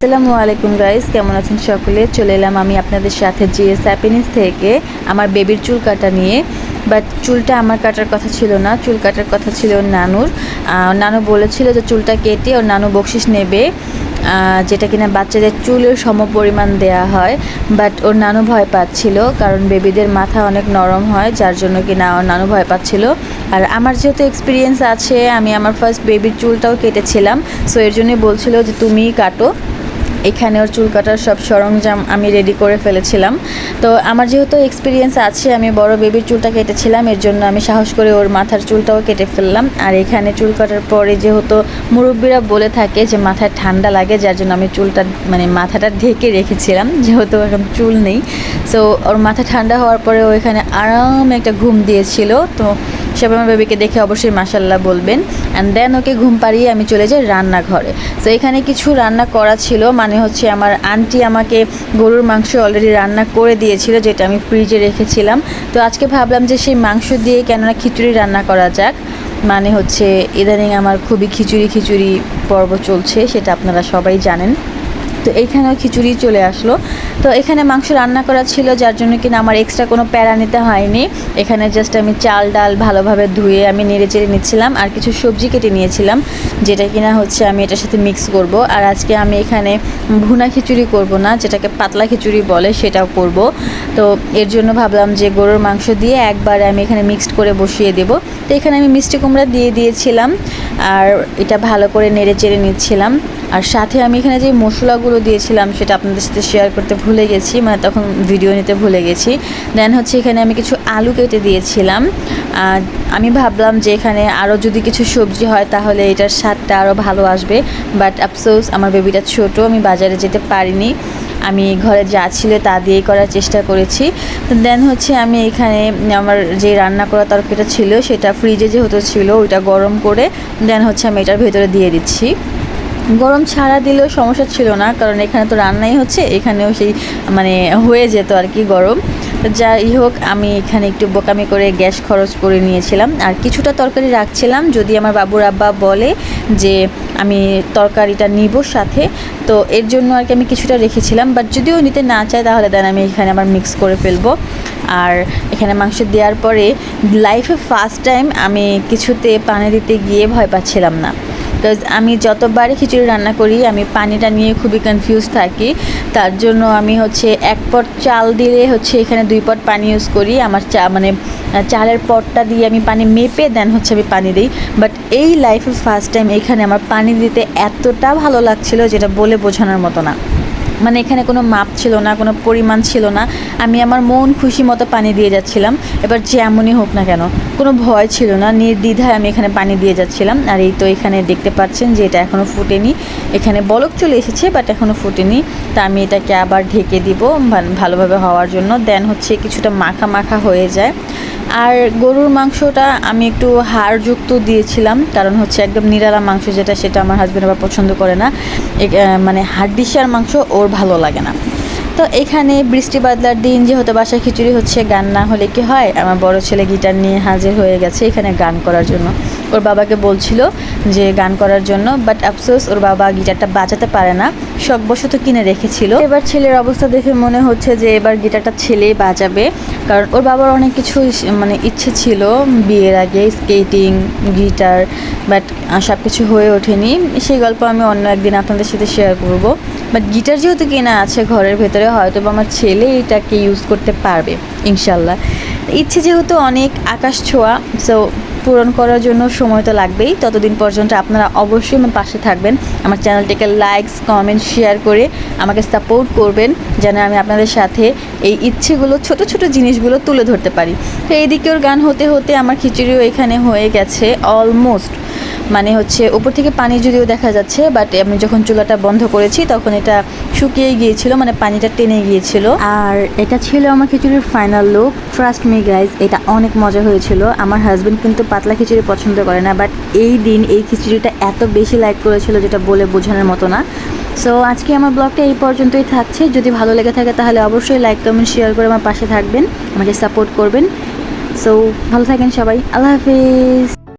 আসসালামু আলাইকুম গাইস, কেমন আছেন সকলে? চলে এলাম আমি আপনাদের সাথে জিএস হ্যাপিনেস থেকে আমার বেবির চুল কাটা নিয়ে। বাট চুলটা আমার কাটার কথা ছিল না, চুল কাটার কথা ছিল নানুর। নানু বলেছিল যে চুলটা কেটে ওর নানু বকশিশ নেবে, যেটা কিনা বাচ্চাদের চুলের সমপরিমাণ দেয়া হয়। বাট ওর নানু ভয় পাচ্ছিল, কারণ বেবিদের মাথা অনেক নরম হয়, যার জন্য কিনা ওর নানু ভয় পাচ্ছিল। আর আমার যেহেতু এক্সপিরিয়েন্স আছে, আমি আমার ফার্স্ট বেবির চুলটাও কেটেছিলাম, সো এর জন্যই বলছিল যে তুমিই কাটো। এখানে ওর চুল কাটার সব সরঞ্জাম আমি রেডি করে ফেলেছিলাম। তো আমার যেহেতু এক্সপিরিয়েন্স আছে, আমি বড় বেবির চুলটা কেটেছিলাম, এর জন্য আমি সাহস করে ওর মাথার চুলটাও কেটে ফেললাম। আর এখানে চুল কাটার পরে যেহেতু মুরব্বীরা বলে থাকে যে মাথায় ঠান্ডা লাগে, যার জন্য আমি চুলটা মাথাটা ঢেকে রেখেছিলাম, যেহেতু এখন চুল নেই। সো ওর মাথা ঠান্ডা হওয়ার পরে ও এখানে আরামে একটা ঘুম দিয়েছিল। তো সবাই আমার বেবিকে দেখে অবশ্যই মাশাল্লাহ বলবেন। অ্যান্ড দেন ওকে ঘুম পাড়িয়ে আমি চলে যাই রান্নাঘরে। সো এখানে কিছু রান্না করা ছিল, মানে হচ্ছে আমার আন্টি আমাকে গরুর মাংস অলরেডি রান্না করে দিয়েছিল, যেটা আমি ফ্রিজে রেখেছিলাম। তো আজকে ভাবলাম যে সেই মাংস দিয়ে কেননা খিচুড়ি রান্না করা যাক। মানে হচ্ছে ইদানিং আমার খুবই খিচুড়ি পর্ব চলছে, সেটা আপনারা সবাই জানেন। তো এইখানেও খিচুড়ি চলে আসলো। তো এখানে মাংস রান্না করা ছিল, যার জন্য কিনা আমার এক্সট্রা কোনো প্যারা নিতে হয়নি। এখানে জাস্ট আমি চাল ডাল ভালোভাবে ধুয়ে আমি নেড়ে চেড়ে নিচ্ছিলাম, আর কিছু সবজি কেটে নিয়েছিলাম, যেটা কিনা হচ্ছে আমি এটার সাথে মিক্স করব। আর আজকে আমি এখানে ভুনা খিচুড়ি করব না, যেটাকে পাতলা খিচুড়ি বলে, সেটাও করব। তো এর জন্য ভাবলাম যে গরুর মাংস দিয়ে একবারে আমি এখানে মিক্সড করে বসিয়ে দেব। তো এখানে আমি মিষ্টি কুমড়া দিয়ে দিয়েছিলাম, আর এটা ভালো করে নেড়ে চেড়ে নিচ্ছিলাম। আর সাথে আমি এখানে যে মশলাগুলো দিয়েছিলাম সেটা আপনাদের সাথে শেয়ার করতে ভুলে গেছি, মানে তখন ভিডিও নিতে ভুলে গেছি। দেন হচ্ছে এখানে আমি কিছু আলু কেটে দিয়েছিলাম। আমি ভাবলাম যে এখানে আরও যদি কিছু সবজি হয় তাহলে এটার স্বাদটা আরও ভালো আসবে। বাট আফসোস, আমার বেবিটা ছোটো, আমি বাজারে যেতে পারিনি। আমি ঘরে যা ছিল তা দিয়েই করার চেষ্টা করেছি। দেন হচ্ছে আমি এখানে আমার যে রান্না করা তরকারিটা ছিল সেটা ফ্রিজে যেহেতু ছিল, ওইটা গরম করে দেন হচ্ছে আমি এটার ভেতরে দিয়ে দিচ্ছি। গরম ছাড়া দিলেও সমস্যা ছিল না, কারণ এখানে তো রান্নাই হচ্ছে, এখানেও সেই হয়ে যেত আর কি গরম। যাই হোক, আমি এখানে একটু বোকামি করে গ্যাস খরচ করে নিয়েছিলাম, আর কিছুটা তরকারি রাখছিলাম যদি আমার বাবুর আব্বা বলে যে আমি তরকারিটা নিব সাথে, তো এর জন্য আর কি আমি কিছুটা রেখেছিলাম। বাট যদিও নিতে না চায় তাহলে দেন আমি এখানে আবার মিক্স করে ফেলবো। আর এখানে মাংস দেওয়ার পরে লাইফে ফার্স্ট টাইম আমি কিছুতে পানি দিতে গিয়ে ভয় পাচ্ছিলাম না। বিকজ আমি যতবারই খিচুড়ি রান্না করি আমি পানিটা নিয়ে খুবই কনফিউজ থাকি, তার জন্য আমি হচ্ছে এক পট চাল দিলে হচ্ছে এখানে 2 পট পানি ইউজ করি। আমার চালের পটটা দিয়ে আমি পানি মেপে দেন হচ্ছে আমি পানি দিই। বাট এই লাইফে ফার্স্ট টাইম এখানে আমার পানি দিতে এতটা ভালো লাগছিল যেটা বলে বোঝানোর মতো না। এখানে কোনো মাপ ছিল না, কোনো পরিমাণ ছিল না, আমি আমার মন খুশি মতো পানি দিয়ে যাচ্ছিলাম। এবার যেমনই হোক না কেন, কোনো ভয় ছিল না, নির্দ্বিধায় আমি এখানে পানি দিয়ে যাচ্ছিলাম। আর এই তো এখানে দেখতে পাচ্ছেন যে এটা এখনও ফুটেনি, এখানে বলক চলে এসেছে বাট এখনও ফুটেনি। তা আমি এটাকে আবার ঢেকে দিব ভালোভাবে হওয়ার জন্য। দেন হচ্ছে কিছুটা মাখা মাখা হয়ে যায়। আর গরুর মাংসটা আমি একটু হাড়যুক্ত দিয়েছিলাম, কারণ হচ্ছে একদম নিরালা মাংস যেটা, সেটা আমার হাজব্যান্ড আবার পছন্দ করে না। হাড্ডিসার মাংস ওর ভালো লাগে না। তো এখানে বৃষ্টি বাদলার দিন যেহেতু বাসায় খিচুড়ি হচ্ছে, গান না হলে কি হয়, আমার বড় ছেলে গিটার নিয়ে হাজির হয়ে গেছে এখানে গান করার জন্য। ওর বাবাকে বলছিল যে গান করার জন্য, বাট আফসোস ওর বাবা গিটারটা বাজাতে পারে না, শখবশত কিনে রেখেছিল। এবার ছেলের অবস্থা দেখে মনে হচ্ছে যে এবার গিটারটা ছেলেই বাজাবে, কারণ ওর বাবার অনেক কিছু ইচ্ছে ছিল বিয়ের আগে, স্কেটিং, গিটার, বাট সব কিছু হয়ে ওঠেনি। সেই গল্প আমি অন্য একদিন আপনাদের সাথে শেয়ার করব। বাট গিটার যেহেতু কেনা আছে ঘরের ভেতরে, হয়তো আমার ছেলে এটাকে ইউজ করতে পারবে ইনশাল্লাহ। ইচ্ছে যেহেতু অনেক আকাশ ছোঁয়া, সো পূরণ করার জন্য সময় তো লাগবেই। ততদিন পর্যন্ত আপনারা অবশ্যই আমার পাশে থাকবেন, আমার চ্যানেলটিকে লাইকস কমেন্ট শেয়ার করে আমাকে সাপোর্ট করবেন, যেন আমি আপনাদের সাথে এই ইচ্ছেগুলো, ছোট ছোট জিনিসগুলো তুলে ধরতে পারি। তো এইদিকে ওর গান হতে হতে আমার খিচুড়িও এখানে হয়ে গেছে অলমোস্ট। হচ্ছে উপর থেকে পানি যদিও দেখা যাচ্ছে, বাট আমি যখন চুলাটা বন্ধ করেছি তখন এটা শুকিয়ে গিয়েছিল, পানিটা টেনে গিয়েছিল। আর এটা ছিল আমার খিচুড়ির final look. Trust me guys, এটা অনেক মজা হয়েছিল। আমার হাজব্যান্ড কিন্তু পাতলা খিচুড়ি পছন্দ করে না, বাট এই দিন এই খিচুড়িটা এত বেশি লাইক করেছিল যেটা বলে বোঝানোর মতো না। সো আজকে আমার ব্লগটা এই পর্যন্তই থাকছে। যদি ভালো লেগে থাকে তাহলে অবশ্যই লাইক কমেন্ট শেয়ার করে আমার পাশে থাকবেন, আমাকে সাপোর্ট করবেন। সো ভালো থাকেন সবাই, আল্লাহ হাফিজ।